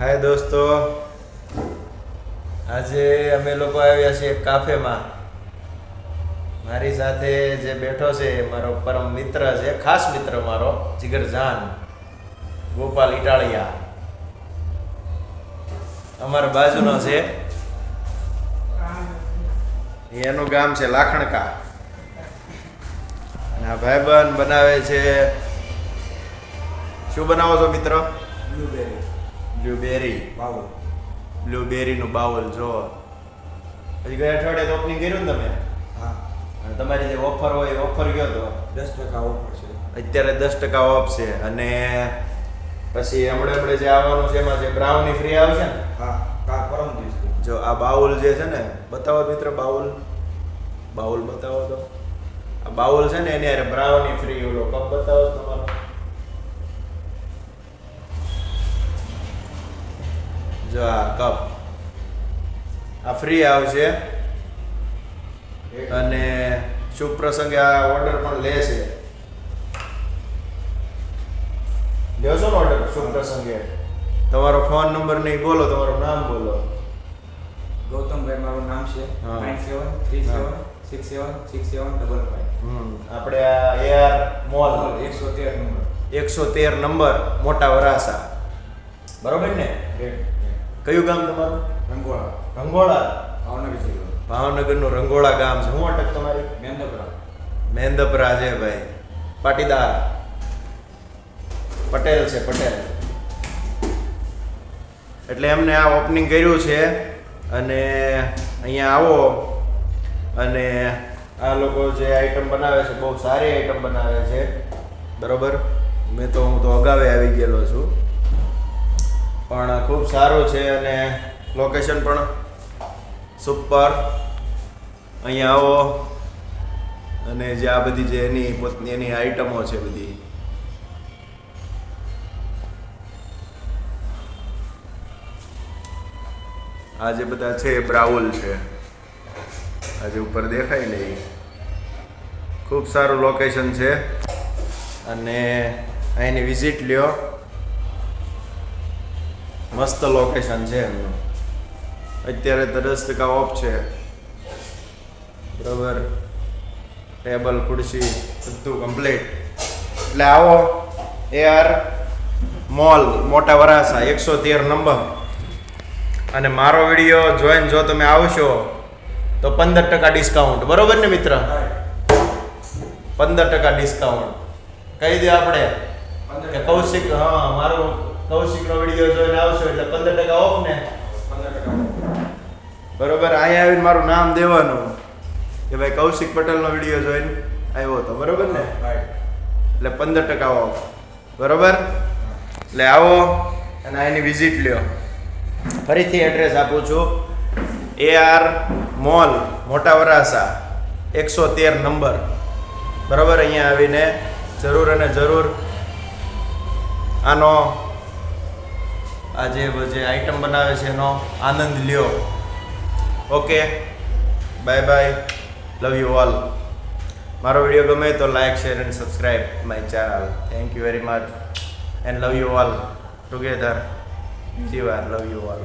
હાય દોસ્તો, આજે અમે લોકો આવ્યા છીએ કાફેમાં. મારી સાથે જે બેઠો છે એ મારો પરમ મિત્ર છે, ખાસ મિત્ર મારો જીગરજાન ગોપાલ ઇટાળિયા. અમારા બાજુનો છે, એનું ગામ છે લાખણકા. અને આ ભાઈબંધ બનાવે છે, શું બનાવો છો મિત્ર? Blueberry bowl. બ્લુબેરીનું બાઉલ. જો હજી ગયા અઠવાડિયે ઓપનિંગ કર્યું ને તમે? હા. અને તમારી જે ઓફર હોય એ ઓફર ગયો તો 10% ઓફર છે. અત્યારે 10% ઓફ છે. અને પછી હમણાં જે આવવાનું છે એમાં જે બ્રાઉની ફ્રી આવશે ને? હા, કા પરમ દિવસ. જો આ બાઉલ જે છે ને, બતાવો મિત્ર, બાઉલ બતાવો તો. આ બાઉલ છે ને એની અરે બ્રાઉની ફ્રી. ઓલો કપ બતાવો તમારો. જો આ કપ આ ફ્રી આવશે. અને શુભ પ્રસંગે આ ઓર્ડર પણ લે છે. લ્યો છો ને ઓર્ડર શુભ પ્રસંગે? તમારો ફોન નંબર નહીં બોલો, તમારું નામ બોલો. ગૌતમભાઈ મારું નામ છે. હા. 9737676755. આપણે આ AR મોલ 113 નંબર. 113 નંબર, મોટા વરાસા. બરોબર ને? કયું ગામ તમારું? રંગોળા, રંગોળા. ભાવનગર જિલ્લો. ભાવનગરનું રંગોળા ગામ છે. શું અટક તમારી? મેંદપરા. મેંદપરા છે ભાઈ. પાટીદાર પટેલ છે, પટેલ. એટલે એમને આ ઓપનિંગ કર્યું છે. અને અહીંયા આવો. અને આ લોકો જે આઈટમ બનાવે છે બહુ સારી આઈટમ બનાવે છે. બરોબર. હું તો અગાવે આવી ગયેલો છું, પણ ખૂબ સારું છે. અને લોકેશન પણ સુપર. અહીંયા આવો. અને જે આ બધી જે એની આઈટમો છે બધી, આ જે બધા છે એ બ્રાઉલ છે. આજે ઉપર દેખાય ને, ખૂબ સારું લોકેશન છે. અને અહીંની વિઝિટ લ્યો. મસ્ત લોકેશન છે એમનું. અત્યારે તો 10% ઓફ છે. બરાબર. ટેબલ ખુરશી બધું કમ્પ્લીટ. એટલે આવો AR મોલ, મોટા વરાસા, 113 નંબર. અને મારો વિડીયો જોઈને જો તમે આવશો તો 15% ડિસ્કાઉન્ટ. બરોબર ને મિત્ર? 15% ડિસ્કાઉન્ટ કહી દે આપણે કે કૌશિક, હા, મારો કૌશિકનો વિડીયો જોઈને આવશો એટલે 15% ઓફ ને. 15%. બરોબર. અહીંયા આવીને મારું નામ દેવાનું કે ભાઈ કૌશિક પટેલનો વિડીયો જોઈને આવ્યો હતો. બરોબર ને? એટલે 15% ઓફ. બરોબર. એટલે આવો અને અહીંની વિઝિટ લ્યો. ફરીથી એડ્રેસ આપું છું. AR મોલ, મોટા વરાસા, 113 નંબર. બરાબર. અહીંયા આવીને જરૂર અને જરૂર આનો આ જે આઈટમ બનાવે છે એનો આનંદ લ્યો. Okay, bye bye, love you all. મારો વિડીયો ગમે તો like, share and subscribe my channel. Thank you very much and love you all together. બીજી વાર લવ યુ ઓલ.